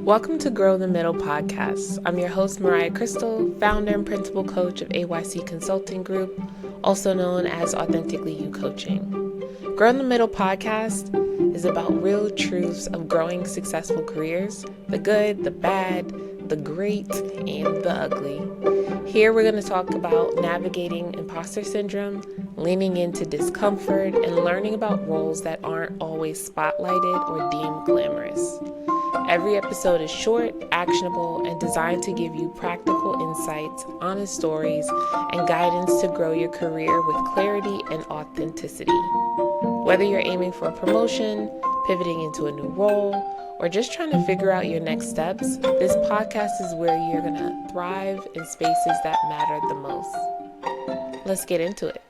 Welcome to Grow in the Middle podcast. I'm your host, Mariah Krystal, founder and principal coach of AYC Consulting Group, also known as Authentically You Coaching. Grow in the Middle podcast is about real truths of growing successful careers, the good, the bad, the great, and the ugly. Here we're going to talk about navigating imposter syndrome, leaning into discomfort, and learning about roles that aren't always spotlighted or deemed glamorous. Every episode is short, actionable, and designed to give you practical insights, honest stories, and guidance to grow your career with clarity and authenticity. Whether you're aiming for a promotion, pivoting into a new role, or just trying to figure out your next steps, this podcast is where you're going to thrive in spaces that matter the most. Let's get into it.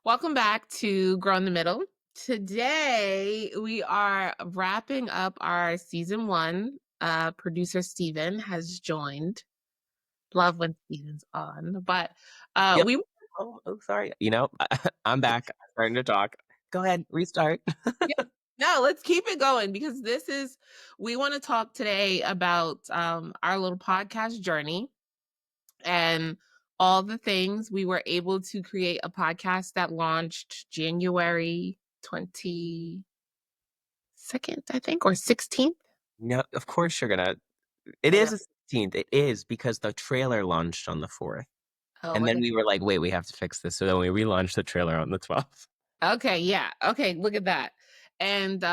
Welcome back to Grow in the Middle. Today, we are wrapping up our season 1. Producer Steven has joined. Love when Steven's on. But Yep. Sorry. I'm back. I'm starting to talk. Go ahead, restart. No, let's keep it going because we want to talk today about our little podcast journey and all the things. We were able to create a podcast that launched January 22nd, I think, or 16th. No, of course you're gonna. It is the 16th. It is because the trailer launched on the 4th. And then we were like, wait, we have to fix this. So then we relaunched the trailer on the 12th. Okay, yeah. Okay, look at that. And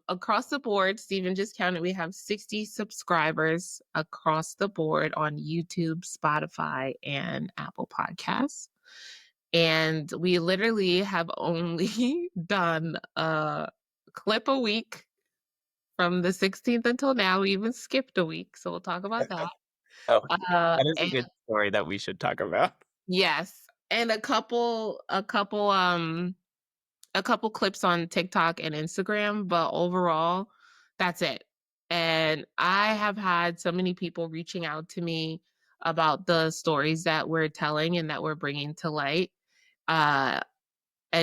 across the board, Steven just counted, we have 60 subscribers across the board on YouTube, Spotify, and Apple Podcasts. And we literally have only done a clip a week from the 16th until now. We even skipped a week, so we'll talk about that. That is a good story that we should talk about. Yes, and a couple clips on TikTok and Instagram, but overall, that's it. And I have had so many people reaching out to me about the stories that we're telling and that we're bringing to light. And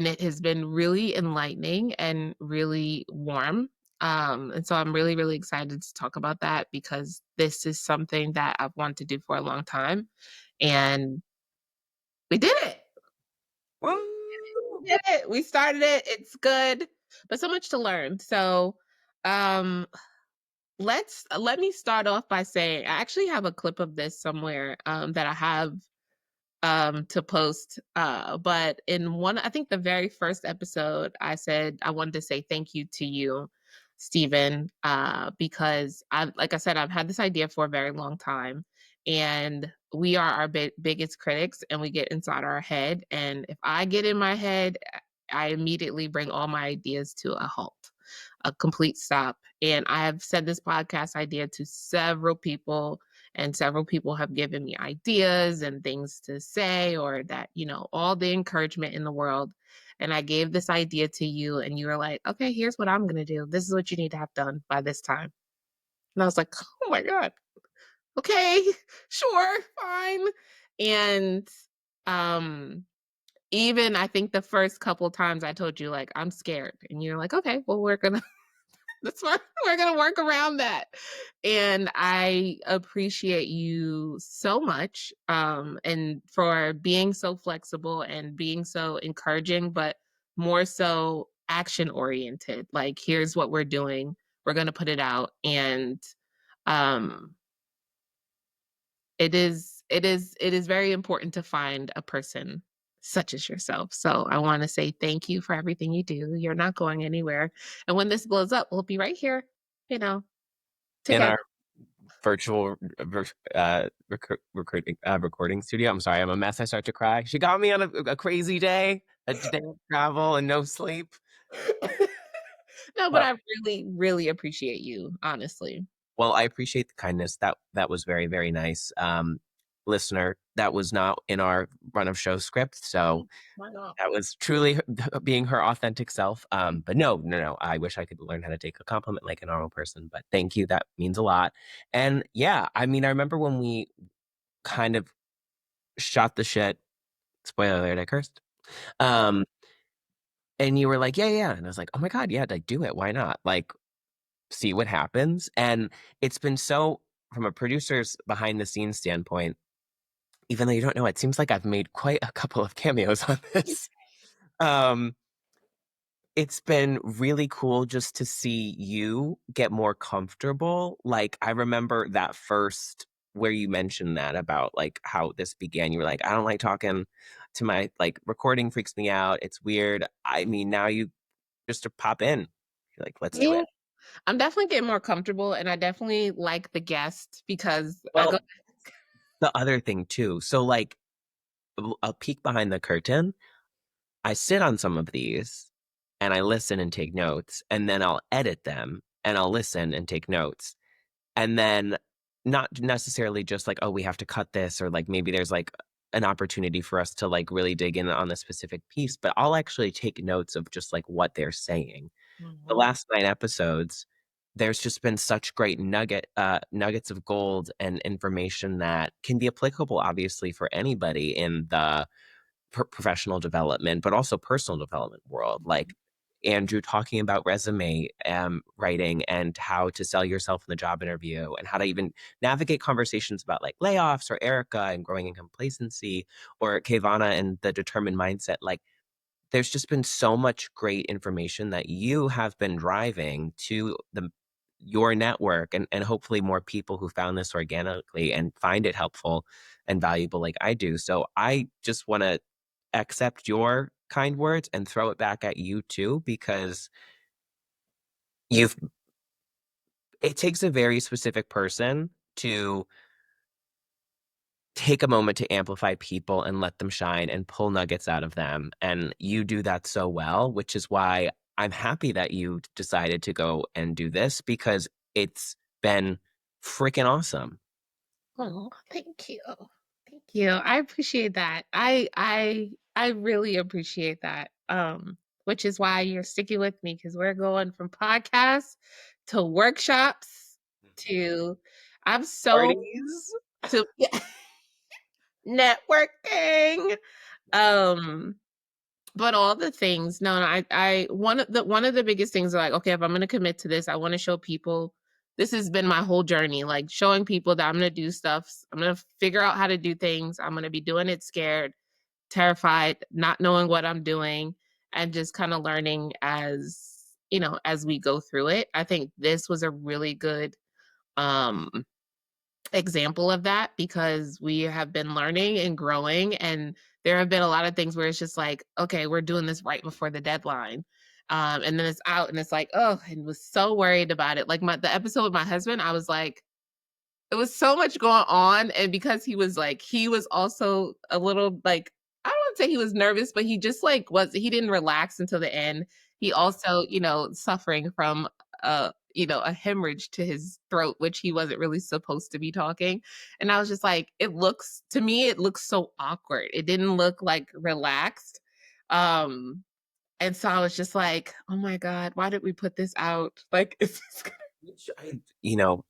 it has been really enlightening and really warm. And so I'm really, really excited to talk about that because this is something that I've wanted to do for a long time. And we did it. We did it. We started it. It's good, but so much to learn. So let me start off by saying I actually have a clip of this somewhere that I have to post. But in one, I think the very first episode, I said I wanted to say thank you to you, Steven, because like I said, I've had this idea for a very long time, and we are our biggest critics, and we get inside our head. And if I get in my head, I immediately bring all my ideas to a halt, a complete stop. And I have said this podcast idea to several people, and several people have given me ideas and things to say, or that, all the encouragement in the world. And I gave this idea to you, and you were like, okay, here's what I'm going to do. This is what you need to have done by this time. And I was like, oh my God. Okay, sure, fine. And even I think the first couple times I told you, like, I'm scared. And you're like, okay, well, we're going to that's why we're going to work around that. And I appreciate you so much, and for being so flexible and being so encouraging, but more so action oriented. Like, here's what we're doing. We're going to put it out. And um, it is very important to find a person such as yourself. So I want to say thank you for everything you do. You're not going anywhere. And when this blows up, we'll be right here, together. In our virtual recording studio. I'm sorry, I'm a mess. I start to cry. She got me on a crazy day, a day of travel and no sleep. No, but I really, really appreciate you, honestly. Well, I appreciate the kindness. That was very, very nice. Listener, that was not in our run of show script, so that was truly being her authentic self. But no, I wish I could learn how to take a compliment like a normal person, but thank you. That means a lot. And yeah, I mean, I remember when we kind of shot the shit, spoiler alert, I cursed. And you were like, yeah. And I was like, oh my God, yeah, like do it. Why not? Like, see what happens. And it's been so, from a producer's behind the scenes standpoint, even though you don't know, it seems like I've made quite a couple of cameos on this. Um, it's been really cool just to see you get more comfortable. Like, I remember that first where you mentioned that about like how this began. You were like, I don't like talking to my like recording freaks me out. It's weird. I mean, now you just to pop in. You're like, let's do Yeah. it. I'm definitely getting more comfortable, and I definitely like the guest because I go. Well, the other thing too. So like a peek behind the curtain. I sit on some of these and I listen and take notes, and then I'll edit them and I'll listen and take notes. And then not necessarily just like, oh, we have to cut this, or like maybe there's like an opportunity for us to like really dig in on a specific piece, but I'll actually take notes of just like what they're saying. The Mhm. last 9 episodes, there's just been such great nuggets of gold and information that can be applicable, obviously, for anybody in the professional development, but also personal development world. Like Andrew talking about resume writing and how to sell yourself in the job interview and how to even navigate conversations about like layoffs, or Erica and growing in complacency, or Kavana and the determined mindset. Like there's just been so much great information that you have been driving to your network, and hopefully more people who found this organically and find it helpful and valuable like I do. So I just want to accept your kind words and throw it back at you too, because you've it takes a very specific person to take a moment to amplify people and let them shine and pull nuggets out of them. And you do that so well, which is why I'm happy that you decided to go and do this, because it's been freaking awesome. Oh, thank you. Thank you. I appreciate that. I really appreciate that. Which is why you're sticking with me because we're going from podcasts to workshops to I'm so Parties. to networking. Um but all the things, no, I one of the biggest things are like, okay, if I'm gonna commit to this, I want to show people this has been my whole journey, like showing people that I'm gonna do stuff. I'm gonna figure out how to do things. I'm gonna be doing it scared, terrified, not knowing what I'm doing, and just kind of learning as we go through it. I think this was a really good um example of that because we have been learning and growing, and there have been a lot of things where it's just like, okay, we're doing this right before the deadline. And then it's out and it's like, oh, and was so worried about it. Like the episode with my husband, I was like, it was so much going on, and because he was also a little, like, I don't wanna say he was nervous, but he just, like, he didn't relax until the end. He also, suffering from, a hemorrhage to his throat, which he wasn't really supposed to be talking, and I was just like, to me, it looks so awkward. It didn't look, like, relaxed, um, and so I was just like, "Oh my god, why did we put this out?" Like, is this Which you know,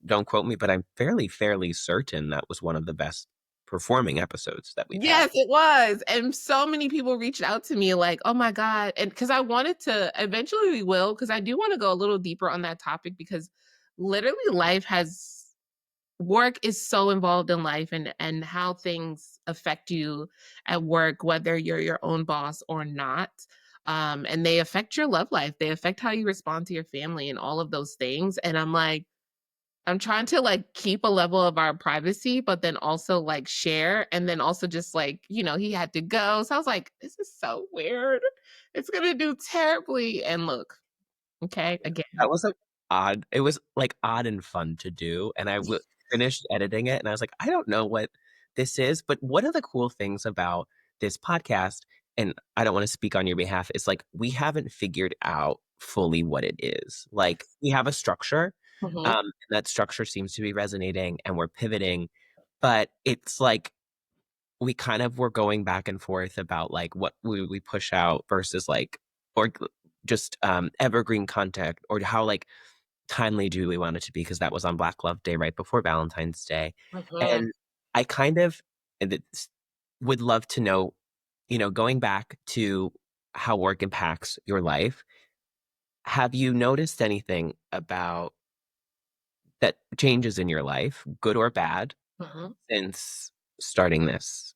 don't quote me, but I'm fairly certain that was one of the best performing episodes that we've had. Yes, it was, and so many people reached out to me like, "Oh my god," and because I wanted to eventually we will, because I do wanna go a little deeper on that topic because literally life has work is so involved in life and how things affect you at work, whether you're your own boss or not, and they affect your love life, they affect how you respond to your family and all of those things, and I'm like, I'm trying to, like, keep a level of our privacy, but then also, like, share, and then also just, like, he had to go, so I was like, "This is so weird. It's gonna do terribly," and look, okay, That again. was, like, odd. It was, like, odd and fun to do, and I finished editing it, and I was like, "I don't know what this is," but one of the cool things about this podcast, and I don't wanna speak on your behalf, is, like, we haven't figured out fully what it is. Like, we have a structure, Mhm, and that structure seems to be resonating, and we're pivoting, but it's like we kind of were going back and forth about, like, what we push out versus, like, or just, evergreen content, or how, like, timely do we want it to be, because that was on Black Love Day right before Valentine's Day, mhm. and I kind of and it's would love to know, going back to how work impacts your life, have you noticed anything about that changes in your life, good or bad, Mhm. since starting this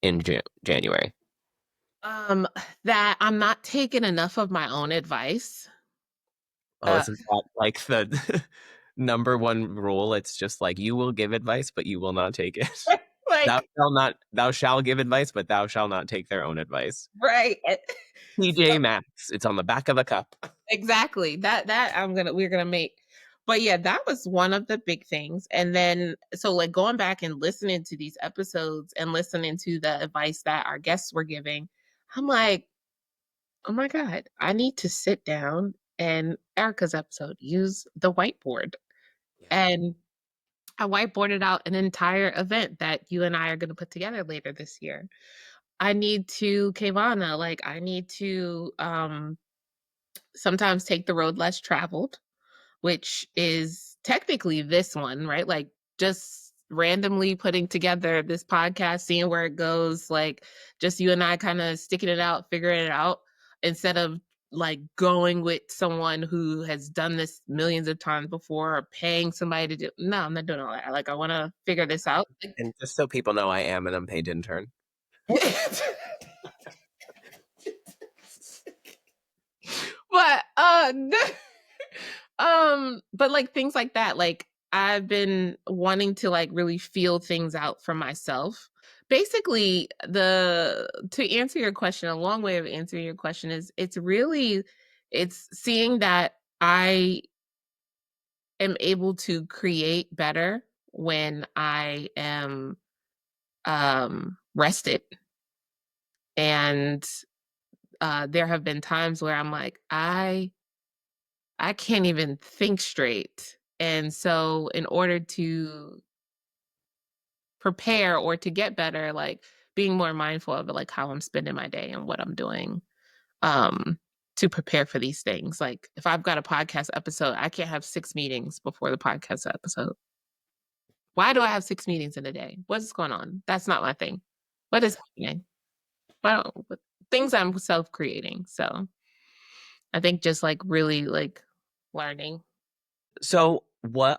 in January? Um, that I'm not taking enough of my own advice. Oh, Uh, isn't that like the number one rule? It's just like you will give advice, but you will not take it. like, Thou shall give advice, but thou shall not take their own advice. right. TJ Maxx. It's on the back of the cup. Exactly. That we're gonna make. But yeah, that was one of the big things. And then so like going back and listening to these episodes and listening to the advice that our guests were giving, I'm like, oh my God, I need to sit down and Erica's episode, use the whiteboard. Yeah. And I whiteboarded out an entire event that you and I are gonna put together later this year. I need to Kavana, like I need to sometimes take the road less traveled, which is technically this one, right? Like just randomly putting together this podcast, seeing where it goes, like just you and I kind of sticking it out, figuring it out instead of like going with someone who has done this millions of times before or paying somebody to do. No, I'm not doing all that. Like I want to figure this out. And just so people know, I am an unpaid intern. But but like things like that, like I've been wanting to like really feel things out for myself. Basically, the to answer your question, a long way of answering your question is it's seeing that I am able to create better when I am rested. And there have been times where I'm like, I can't even think straight. And so in order to prepare or to get better, like being more mindful of like how I'm spending my day and what I'm doing um to prepare for these things. Like if I've got a podcast episode, I can't have 6 meetings before the podcast episode. Why do I have 6 meetings in a day? What's going on? That's not my thing. What is happening? Well, things I'm self-creating. So I think just like really like learning. So, well,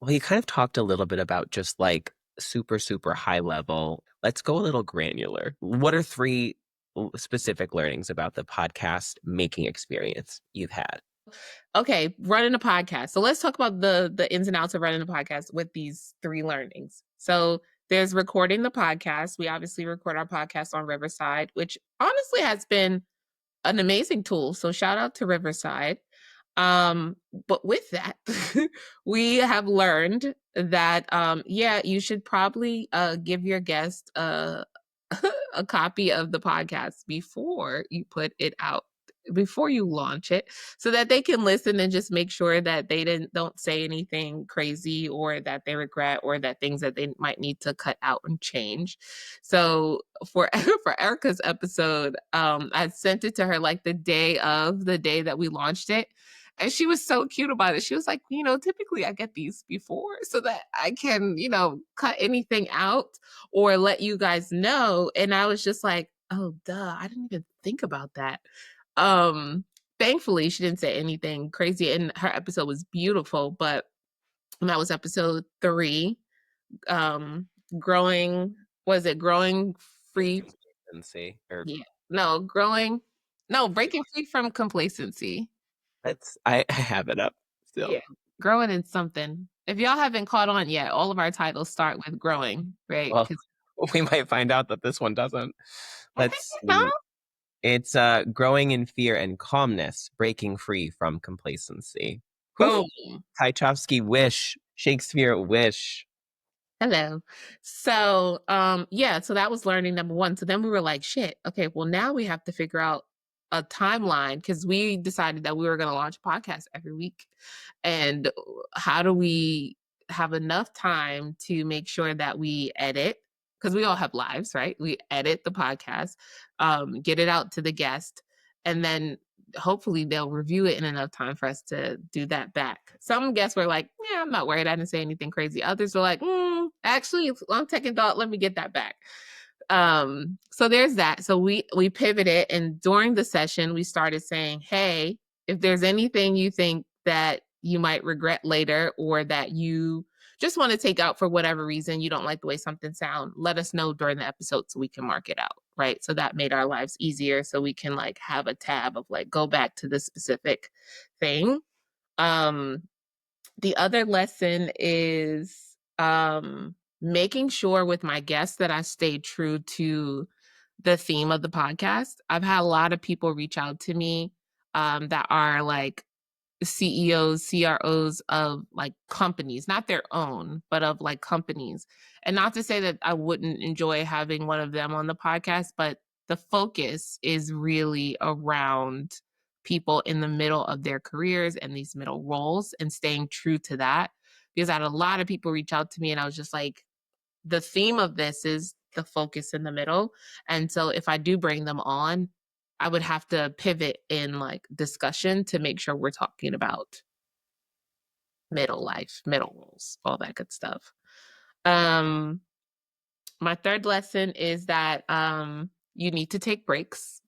you kind of talked a little bit about just like super, super high level. Let's go a little granular. What are three specific learnings about the podcast making experience you've had? Okay, running a podcast. So let's talk about the ins and outs of running a podcast with these three learnings. So there's recording the podcast. We obviously record our podcast on Riverside, which honestly has been an amazing tool. So shout out to Riverside. Um, but with that, we have learned that yeah, you should probably give your guest a copy of the podcast before you put it out, before you launch it, so that they can listen and just make sure that they don't say anything crazy or that they regret or that things that they might need to cut out and change. So for for Erica's episode, I sent it to her like the day that we launched it. And she was so cute about it. She was like, typically I get these before so that I can, cut anything out or let you guys know. And I was just like, oh, duh, I didn't even think about that. Um, Thankfully, she didn't say anything crazy, and her episode was beautiful. But that was episode 3. Um, growing, was it growing free? Complacency, or Yeah, no, breaking free from complacency. I have it up Yeah, still. growing in something. If y'all haven't caught on yet, all of our titles start with growing, right? Well, 'Cause we might find out that this one doesn't. Let's huh? see. It's growing in fear and calmness, breaking free from complacency. Whew. Boom. Tchaikovsky wish, Shakespeare wish. Hello. So, yeah, so that was learning number 1. So then we were like, shit, okay, well now we have to figure out a timeline because we decided that we were going to launch a podcast every week. And how do we have enough time to make sure that we edit? Because we all have lives, right? We edit the podcast, get it out to the guest, and then hopefully they'll review it in enough time for us to do that back. Some guests were like, yeah, I'm not worried. I didn't say anything crazy. Others were like, actually, I'm taking thought. Let me get that back. So there's that. So we pivoted, and during the session we started saying, hey, if there's anything you think that you might regret later, or that you just want to take out for whatever reason, you don't like the way something sounds, let us know during the episode so we can mark it out, right? So that made our lives easier, so we can like have a tab of like go back to the specific thing. um the other lesson is making sure with my guests that I stay true to the theme of the podcast. I've had a lot of people reach out to me that are like CEOs, CROs of like companies, not their own, but of like companies. And not to say that I wouldn't enjoy having one of them on the podcast, but the focus is really around people in the middle of their careers and these middle roles, and staying true to that. Because I had a lot of people reach out to me, and I was just like, the theme of this is the focus in the middle. And so if I do bring them on, I would have to pivot in like discussion to make sure we're talking about middle life, middle roles, all that good stuff. Um, my third lesson is that you need to take breaks.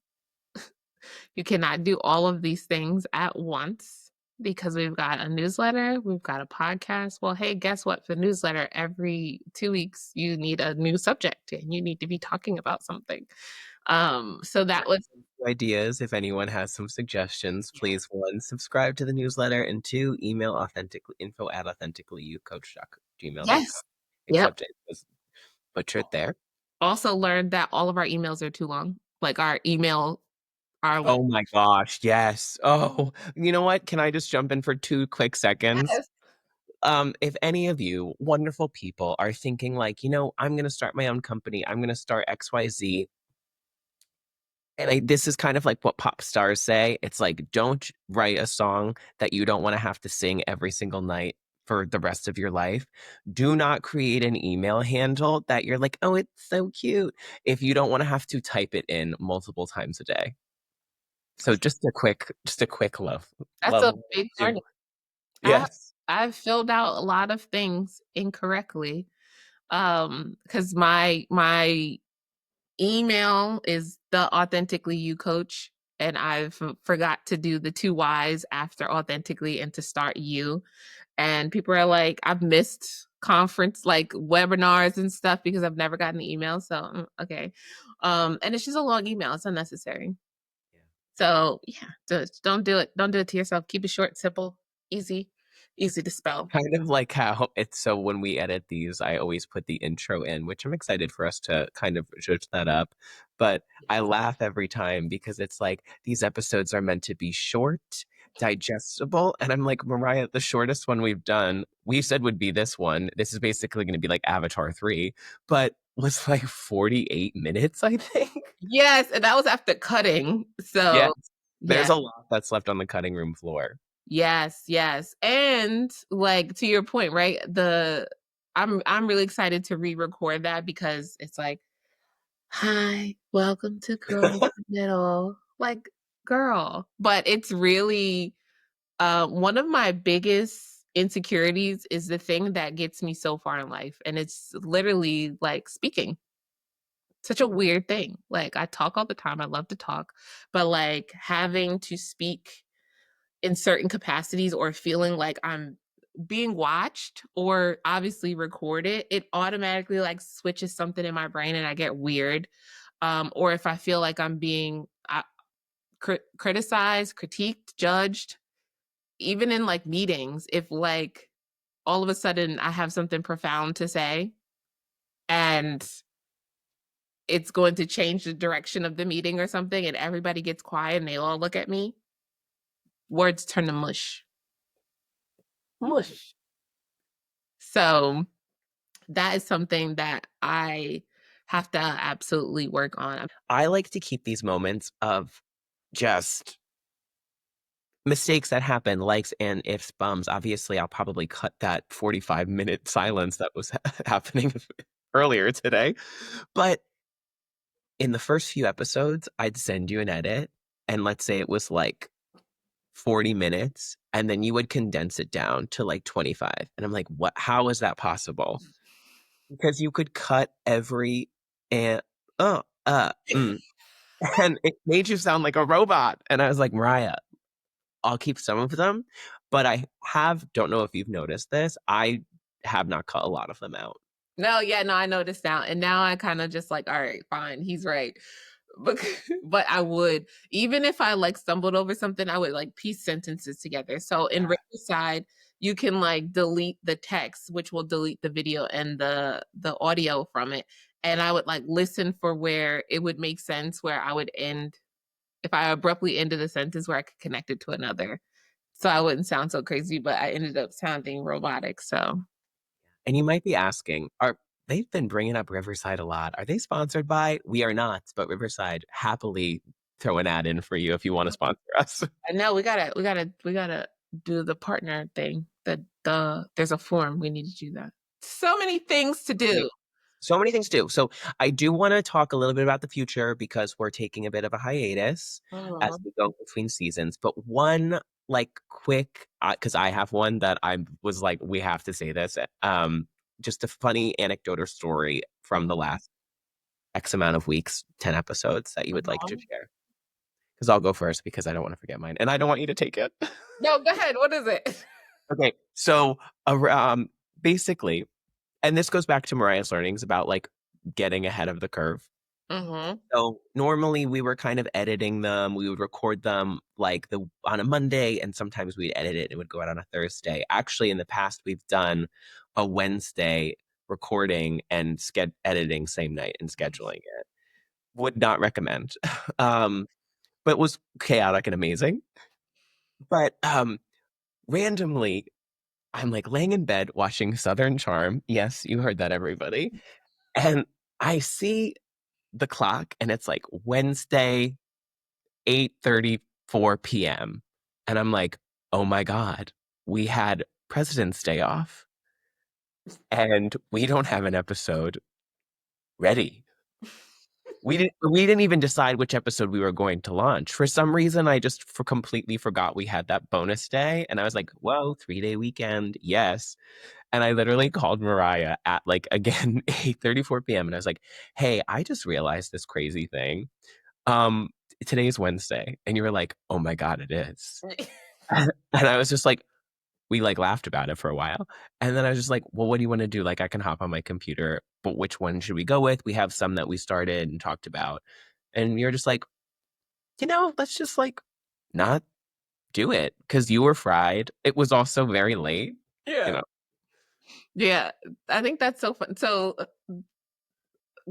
You cannot do all of these things at once, because we've got a newsletter, we've got a podcast. Well, hey, guess what? For newsletter, every 2 weeks, you need a new subject and you need to be talking about something. So that was Ideas. If anyone has some suggestions, please, one, subscribe to the newsletter, and two, email authentically info@authenticallyyoucoach.gmail.com. yes. Yep. Except it was butchered there. Also learned that all of our emails are too long. Like our email, our like, Oh my gosh, yes. Oh, you know what? Can I just jump in for 2 quick seconds? yes. If any of you wonderful people are thinking like, I'm gonna start my own company, I'm gonna start XYZ, and this is kind of like what pop stars say. It's like, don't write a song that you don't want to have to sing every single night for the rest of your life. Do not create an email handle that you're like, oh, it's so cute, if you don't want to have to type it in multiple times a day. So just a quick That's a love. big part. I Yes. I've filled out a lot of things incorrectly. Because my email is the authentically you coach, and I've forgot to do the two Y's after authentically and to start you. And people are like, I've missed conference like webinars and stuff because I've never gotten the email. So okay. And it's just a long email. It's unnecessary. So yeah, just don't do it. Don't do it to yourself. Keep it short, simple, easy, easy to spell. Kind of like how it's so when we edit these, I always put the intro in, which I'm excited for us to kind of judge that up. But I laugh every time because it's like these episodes are meant to be short, digestible. And I'm like, Mariah, the shortest one we've done, we said would be this one. This is basically going to be like Avatar 3, but was like 48 minutes, I think. Yes, and that was after cutting. Yes, So there's yeah. a lot that's left on the cutting room floor. Yes, yes. And like to your point, right? I'm really excited to re-record that, because it's like, hi, welcome to Girl in the Middle. Like, girl. But it's really one of my biggest insecurities is the thing that gets me so far in life. And it's literally like speaking. Such a weird thing. Like I talk all the time. I love to talk, but like having to speak in certain capacities, or feeling like I'm being watched or obviously recorded, it automatically like switches something in my brain and I get weird. Or if I feel like I'm being criticized, critiqued, judged, even in like meetings, if like all of a sudden I have something profound to say and it's going to change the direction of the meeting or something, and everybody gets quiet and they all look at me, words turn to mush. Mush. So that is something that I have to absolutely work on. I like to keep these moments of just mistakes that happen, likes and ifs, bums. Obviously, I'll probably cut that 45-minute silence that was happening earlier today. But in the first few episodes, I'd send you an edit, and let's say it was like 40 minutes, and then you would condense it down to like 25. And I'm like, what? How is that possible? Because you could cut every and uh, mm. And it made you sound like a robot. And I was like, Mariah, I'll keep some of them, but don't know if you've noticed this, I have not cut a lot of them out. No, yeah, no, I noticed now. And now I kind of just like, all right, fine, he's right. But but I would, even if I like stumbled over something, I would like piece sentences together. So in Riverside, you can like delete the text, which will delete the video and the audio from it. And I would like listen for where it would make sense, where I would end if I abruptly ended a sentence where I could connect it to another. So I wouldn't sound so crazy, but I ended up sounding robotic. So And you might be asking, they've been bringing up Riverside a lot. Are they sponsored by? We are not, but Riverside happily throw an ad in for you if you want to sponsor us. and now we gotta do the partner thing. There's a form we need to do that. So many things to do. So many things to do. So I do want to talk a little bit about the future because we're taking a bit of a hiatus as Mhm. we go between seasons. But one like quick, because I have one that I was like, we have to say this. Just a funny anecdote or story from the last X amount of weeks, 10 episodes that you would like to Mhm. share. Because I'll go first because I don't want to forget mine and I don't want you to take it. No, go ahead. What is it? Okay. So basically, and this goes back to Mariah's learnings about like getting ahead of the curve. Mm-hmm. So normally we were kind of editing them. We would record them like on a Monday, and sometimes we'd edit it and it would go out on a Thursday. Actually, in the past, we've done a Wednesday recording and editing same night and scheduling it. Would not recommend. But it was chaotic and amazing. But randomly, I'm like laying in bed watching Southern Charm. Yes, you heard that, everybody. And I see the clock and it's like Wednesday, 8:34 p.m. And I'm like, oh my God, we had President's Day off and we don't have an episode ready. We didn't even decide which episode we were going to launch. For some reason, I just completely forgot we had that bonus day. And I was like, whoa, 3-day weekend. Yes. And I literally called Mariah at like again 8:34 p.m. and I was like, hey, I just realized this crazy thing. Um, Today's Wednesday. And you were like, oh my God, it is. And I was just like, we like laughed about it for a while. And then I was just like, well, what do you want to do? Like, I can hop on my computer, but which one should we go with? We have some that we started and talked about. And you're just like, let's just like not do it because you were fried. It was also very late, you Yeah. know. Yeah. I think that's so fun. So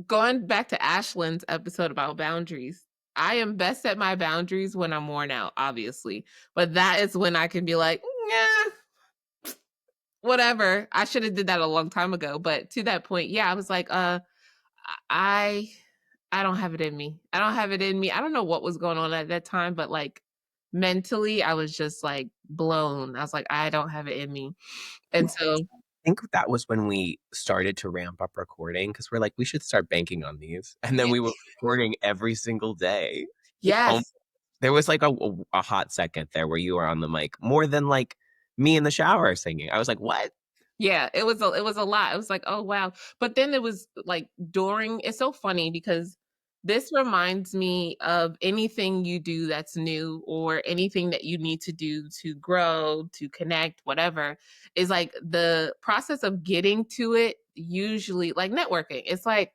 going back to Ashlyn's episode about boundaries, I am best at my boundaries when I'm worn out, obviously. But that is when I can be like, yeah, whatever. I should have did that a long time ago. But to that point, yeah, I was like, I I don't have it in me. I don't have it in me. I don't know what was going on at that time, but like mentally, I was just like blown. I was like, I don't have it in me. And so, I think that was when we started to ramp up recording because we're like, we should start banking on these. And then yeah, we were recording every single day. Oh, yes, there was like a hot second there where you were on the mic more than like me in the shower singing. I was like, what? yeah, it was a lot. It was like, oh wow. But then it was like during it's so funny because this reminds me of anything you do that's new or anything that you need to do to grow, to connect, whatever, is like the process of getting to it usually like networking. It's like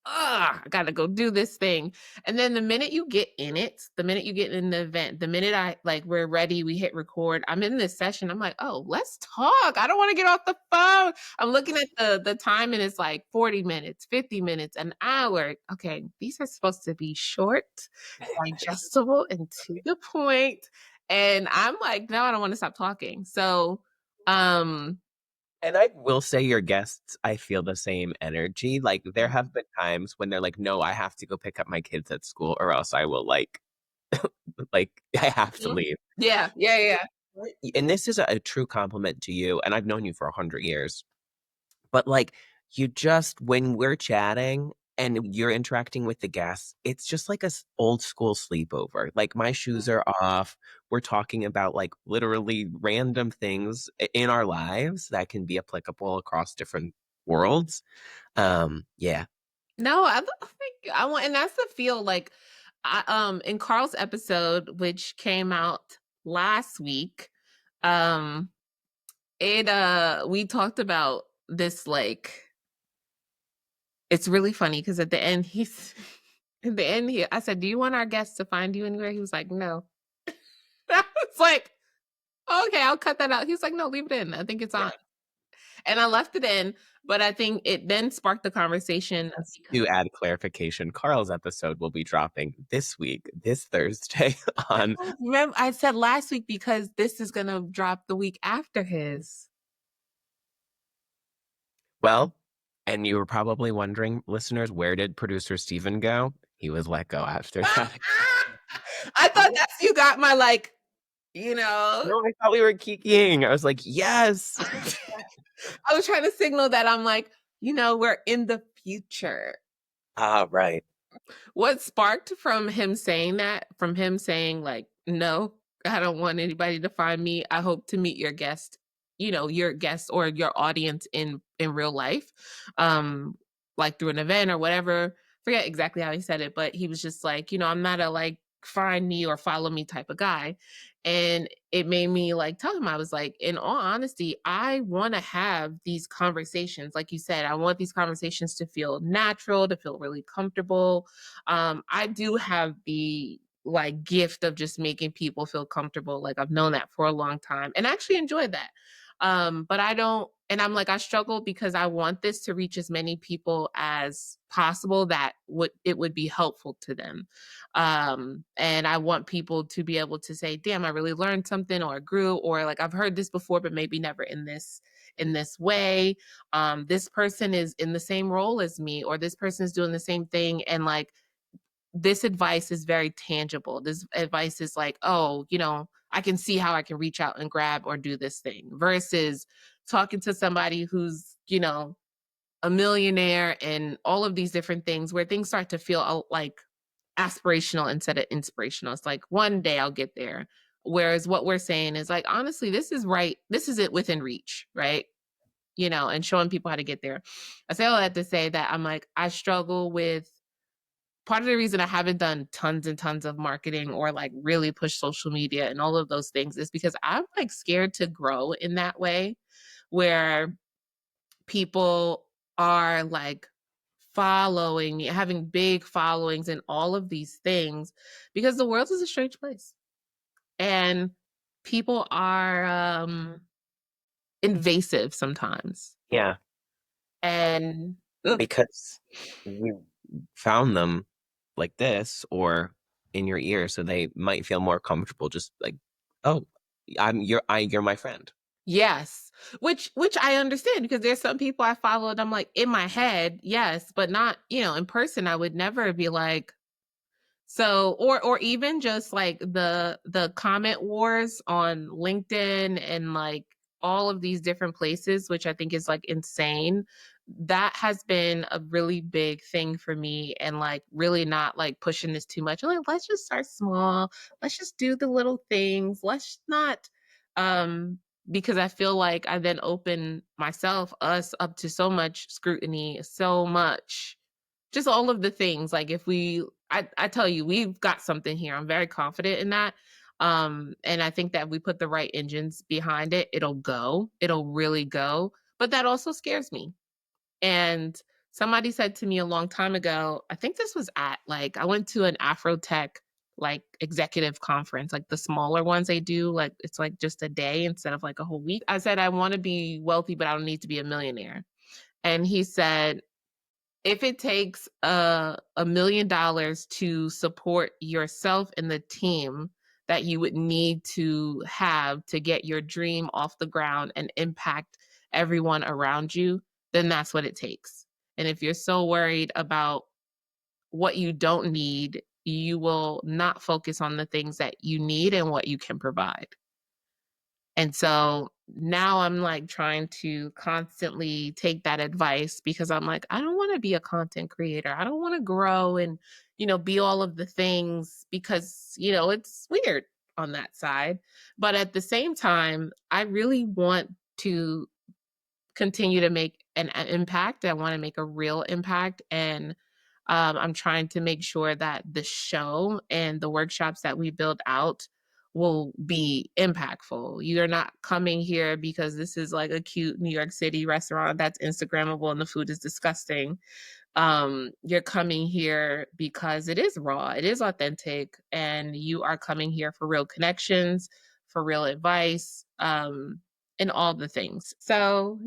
I gotta go do this thing. And then the minute you get in it, the minute you get in the event, the minute I like we're ready, we hit record. I'm in this session. I'm like, oh, let's talk. I don't want to get off the phone. I'm looking at the time and it's like 40 minutes, 50 minutes, an hour. Okay, these are supposed to be short, digestible, and to the point. And I'm like, no, I don't want to stop talking. So um And I will say your guests, I feel the same energy. Like there have been times when they're like, no, I have to go pick up my kids at school or else I will like I have to mhm. leave. Yeah, yeah, yeah. And this is a true compliment to you. And I've known you for 100 years. But like you just when we're chatting and you're interacting with the guests, it's just like old school sleepover. Like my shoes are off. We're talking about like literally random things in our lives that can be applicable across different worlds. Yeah. No, I don't think I want, and that's the feel like in Carl's episode, which came out last week, um, it we talked about this, like, it's really funny because at the end he's at the end I said, "Do you want our guests to find you anywhere?" He was like, "No." I was like, "Okay, I'll cut that out." He was like, "No, leave it in. I think it's Yeah. on." And I left it in, but I think it then sparked the conversation To because add clarification, Carl's episode will be dropping this week, this Thursday on. remember I said last week because this is gonna drop the week after his. Well, and you were probably wondering, listeners, where did producer Steven go? He was let go after that. I thought that's you got my like, you know. No, I thought we were kikiing. I was like, yes. I was trying to signal that I'm like, we're in the future. Ah, right. What sparked from him saying that, from him saying like, no, I don't want anybody to find me. I hope to meet your guest, your guest or your audience in real life, like through an event or whatever. Forget exactly how he said it, but he was just like, I'm not a like find me or follow me type of guy. And it made me like tell him, I was like, in all honesty, I want to have these conversations. Like you said, I want these conversations to feel natural, to feel really comfortable. I do have the like gift of just making people feel comfortable. Like I've known that for a long time and actually enjoyed that. But I don't, and I'm like, I struggle because I want this to reach as many people as possible that would be helpful to them. And I want people to be able to say, damn, I really learned something or I grew, or like I've heard this before, but maybe never in this way. This person is in the same role as me, or this person is doing the same thing. And like this advice is very tangible. This advice is like, oh, I can see how I can reach out and grab or do this thing versus talking to somebody who's, a millionaire and all of these different things where things start to feel like aspirational instead of inspirational. It's like one day I'll get there. Whereas what we're saying is like, honestly, this is right. This is it within reach, right? And showing people how to get there. I say all that to say that I'm like, I struggle with part of the reason I haven't done tons and tons of marketing or like really push social media and all of those things is because I'm like scared to grow in that way where people are like following me, having big followings and all of these things because the world is a strange place and people are invasive sometimes. Yeah. And Because you found them like this or in your ear, so they might feel more comfortable just like, oh, you're my friend. yes, which I understand because there's some people I follow and I'm like in my head, yes, but not, in person I would never be like, so, or even just like the comment wars on LinkedIn and like all of these different places, which I think is like insane. That has been a really big thing for me and like really not like pushing this too much. I'm like, let's just start small. Let's just do the little things. Let's not um because I feel like I then open us up to so much scrutiny, so much just all of the things like if I tell you we've got something here. I'm very confident in that. And I think that if we put the right engines behind it, it'll really go, but that also scares me. And somebody said to me a long time ago, I think this was at like I went to an Afro Tech like executive conference, like the smaller ones they do, like it's like just a day instead of like a whole week. I said I want to be wealthy but I don't need to be a millionaire. And he said if it takes $1 million to support yourself and the team that you would need to have to get your dream off the ground and impact everyone around you, then that's what it takes. And if you're so worried about what you don't need, you will not focus on the things that you need and what you can provide. And so now I'm like trying to constantly take that advice because I'm like, I don't want to be a content creator. I don't want to grow and, be all of the things because, it's weird on that side. But at the same time, I really want to continue to make an impact. I want to make a real impact. And I'm trying to make sure that the show and the workshops that we build out will be impactful. You're not coming here because this is like a cute New York City restaurant that's Instagrammable and the food is disgusting. You're coming here because it is raw, it is authentic, and you are coming here for real connections, for real advice, and all the things. So,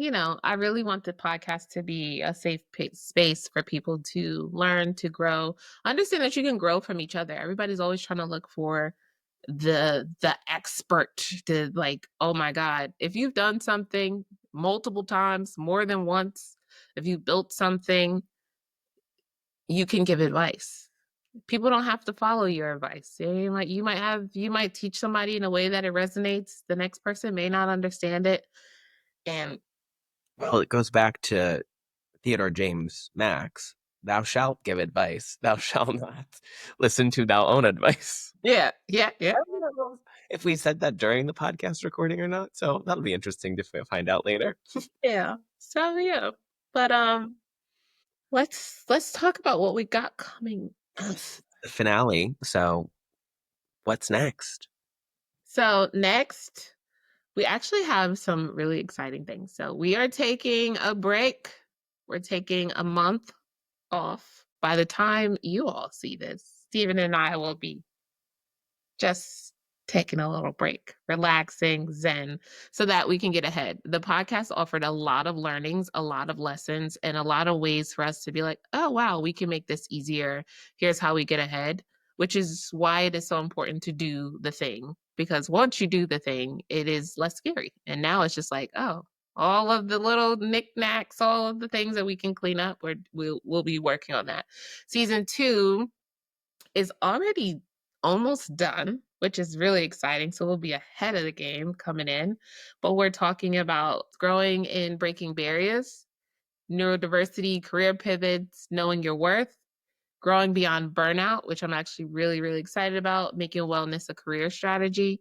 I really want the podcast to be a safe space for people to learn, to grow, understand that you can grow from each other. Everybody's always trying to look for the expert, to like, oh my God, if you've done something multiple times, more than once, if you built something, you can give advice. People don't have to follow your advice. You might teach somebody in a way that it resonates. The next person may not understand it. And Well, it goes back to Theodore James Max. Thou shalt give advice. Thou shalt not listen to thou own advice. yeah, yeah, yeah. I don't know if we said that during the podcast recording or not, so that'll be interesting to find out later. Yeah. So yeah. But let's talk about what we got coming up. The finale. So what's next? So next, we actually have some really exciting things. So we are taking a break. We're taking a month off. By the time you all see this, Stephen and I will be just taking a little break, relaxing, zen, so that we can get ahead. The podcast offered a lot of learnings, a lot of lessons, and a lot of ways for us to be like, oh, wow, we can make this easier. Here's how we get ahead, which is why it is so important to do the thing. Because once you do the thing, it is less scary. And now it's just like, oh, all of the little knickknacks, all of the things that we can clean up, we'll be working on that. Season 2 is already almost done, which is really exciting. So we'll be ahead of the game coming in. But we're talking about growing and breaking barriers, neurodiversity, career pivots, knowing your worth, growing beyond burnout, which I'm actually really, really excited about, making wellness a career strategy,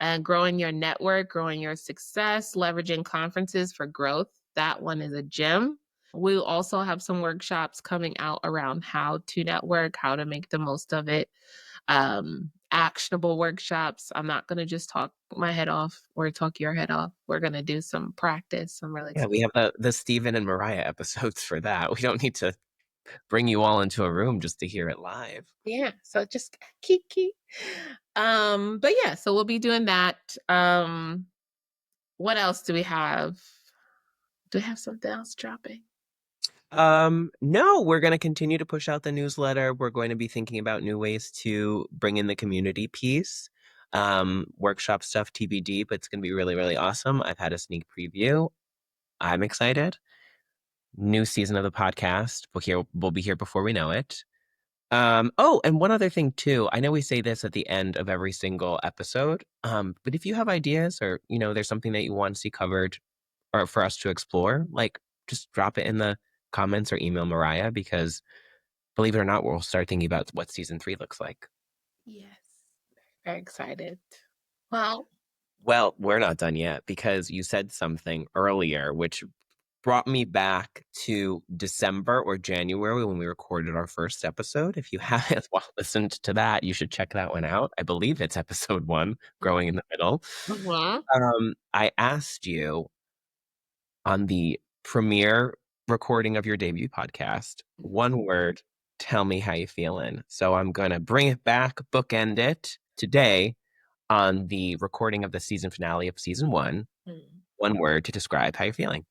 and growing your network, growing your success, leveraging conferences for growth. That one is a gem. We'll also have some workshops coming out around how to network, how to make the most of it, actionable workshops. I'm not going to just talk my head off or talk your head off. We're going to do some practice, some really Yeah, we have the Stephen and Mariah episodes for that. We don't need to bring you all into a room just to hear it live. yeah, so just kiki. But yeah, so we'll be doing that. What else do we have? Do we have something else dropping? No, we're going to continue to push out the newsletter. We're going to be thinking about new ways to bring in the community piece. Workshop stuff TBD, but it's going to be really, really awesome. I've had a sneak preview. I'm excited. New season of the podcast. We'll be here before we know it. Oh, and one other thing too. I know we say this at the end of every single episode. But if you have ideas or, there's something that you want to see covered or for us to explore, like just drop it in the comments or email Mariah because believe it or not, we'll start thinking about what season 3 looks like. Yes, very excited. Well, we're not done yet because you said something earlier, which brought me back to December or January when we recorded our first episode. If you haven't listened to that, you should check that one out. I believe it's episode 1, Growing in the Middle. I asked you on the premiere recording of your debut podcast, one word, tell me how you feeling. So I'm going to bring it back, bookend it today on the recording of the season finale of season 1. One word to describe how you're feeling.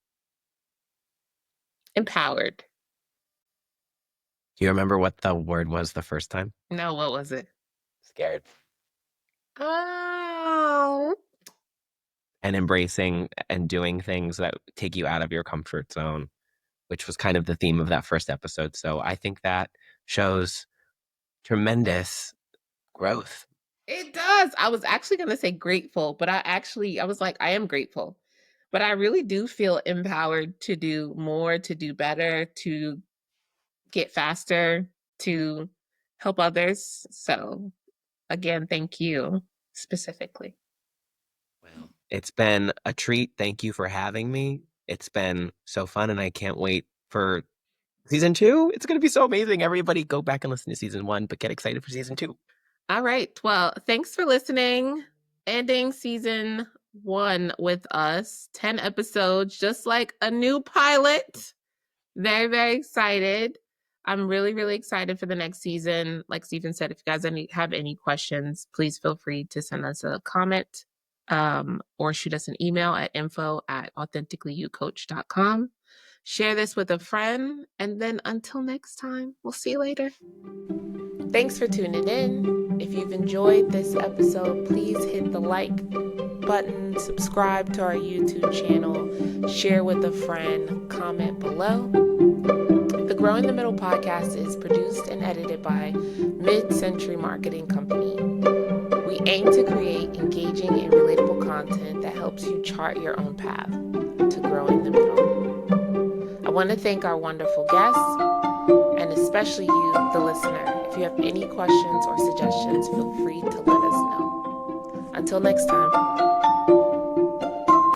Empowered. Do you remember what the word was the first time? No, what was it? Scared. Oh. And embracing and doing things that take you out of your comfort zone, which was kind of the theme of that first episode. So I think that shows tremendous growth. It does. I was actually going to say grateful, but I was like, I am grateful. But I really do feel empowered to do more, to do better, to get faster, to help others. So, again, thank you specifically. Well, it's been a treat. Thank you for having me. It's been so fun, and I can't wait for season 2. It's going to be so amazing. Everybody go back and listen to season 1, but get excited for season 2. All right. Well, thanks for listening. Ending season 1 with us. 10 episodes, just like a new pilot. Very, very excited. I'm really, really excited for the next season. Like Stephen said, if you guys have any questions, please feel free to send us a comment or shoot us an email at info@authenticallyyoucoach.com. Share this with a friend. And then until next time, we'll see you later. Thanks for tuning in. If you've enjoyed this episode, please hit the like button, subscribe to our YouTube channel, share with a friend, comment below. The Growing the Middle podcast is produced and edited by Mid-Century Marketing Company. We aim to create engaging and relatable content that helps you chart your own path to growing the middle. I want to thank our wonderful guests, and especially you, the listener. If you have any questions or suggestions, feel free to let us know. Until next time.